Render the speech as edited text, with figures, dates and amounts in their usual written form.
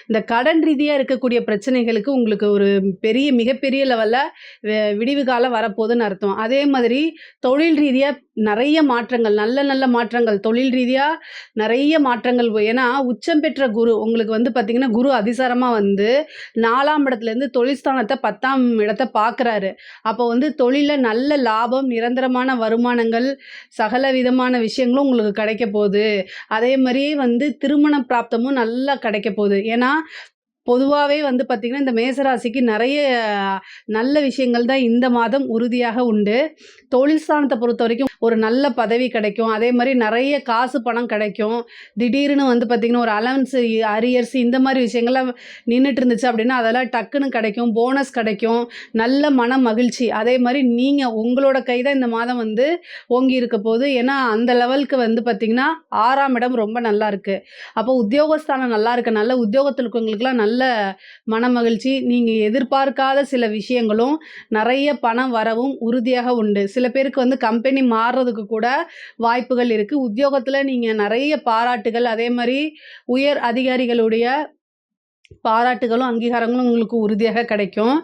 இந்த கடன் ரீதியா இருக்கக்கூடிய பிரச்சனைகளுக்கு உங்களுக்கு ஒரு மிகப்பெரிய லெவல்ல விடிவு காலம் வரப்போகுதுன்னு அர்த்தம். அதே மாதிரி தொழில் ரீதியா நெறைய மாற்றங்கள், நல்ல நல்ல மாற்றங்கள், தொழில் ரீதியா நெறைய மாற்றங்கள். ஏன்னா உச்சம் பெற்ற குரு உங்களுக்கு வந்து பார்த்தீங்கன்னா, குரு அதிசாரமா வந்து 4ஆம் இடத்துலேருந்து தொழில் ஸ்தானத்த 10ஆம் இடத்த பார்க்குறாரு. அப்போ வந்து தொழில்ல நல்ல லாபம், நிரந்தரமான வருமானங்கள், சகல விதமான விஷயங்களும் உங்களுக்கு கிடைக்க போகுது. அதே மாரி வந்து திருமண பிராப்தமும் நல்லா கிடைக்க போகுது. ஏன்னா, பொதுவாவே வந்து பார்த்தீங்கன்னா, இந்த மேசராசிக்கு நெறைய நல்ல விஷயங்கள் தான் இந்த மாதம் உறுதியாக உண்டு. தொழில் ஸ்தானத்த பொறுத்தவரைக்கும் ஒரு நல்ல பதவி கிடைக்கும். அதே மாரி நெறைய காசு, பணம் கிடைக்கும். திடீர்னு வந்து பார்த்தீங்கன்னா, ஒரு அலவன்ஸ், அரியர்ஸ் இந்த மாரி விஷயங்கள்லாம் நின்னுட்டு இருந்துச்சு அப்டின்னா, அதெல்லாம் டக்குன்னு கிடைக்கும். போனஸ் கிடைக்கும். நல்ல மன மகிழ்ச்சி. அதே மாரி நீங்க உங்களோட கை தான் இந்த மாதம் வந்து ஓங்கி இருக்க போது. ஏன்னா, அந்த லெவலுக்கு வந்து பார்த்தீங்கன்னா, 6ஆம் இடம் ரொம்ப நல்லா இருக்கு. அப்போ உத்தியோகஸ்தானம் நல்லா இருக்கனால, உத்தியோகத்துல இருக்கவங்களுக்குலாம் நல்ல மனமகிழ்ச்சி. நீங்க எதிர்பார்க்காத சில விஷயங்களும், நெறைய பணம் வரவும் உறுதியாக உண்டு. சில பேருக்கு வந்து கம்பெனி மாறுறதுக்கு கூட வாய்ப்புகள் இருக்கு. உத்தியோகத்துல நீங்க நெறைய பாராட்டுகள், அதே மாரி உயர் அதிகாரிகளுடைய பாராட்டுகளும், அங்கீகாரங்களும் உங்களுக்கு உறுதியாக கிடைக்கும்.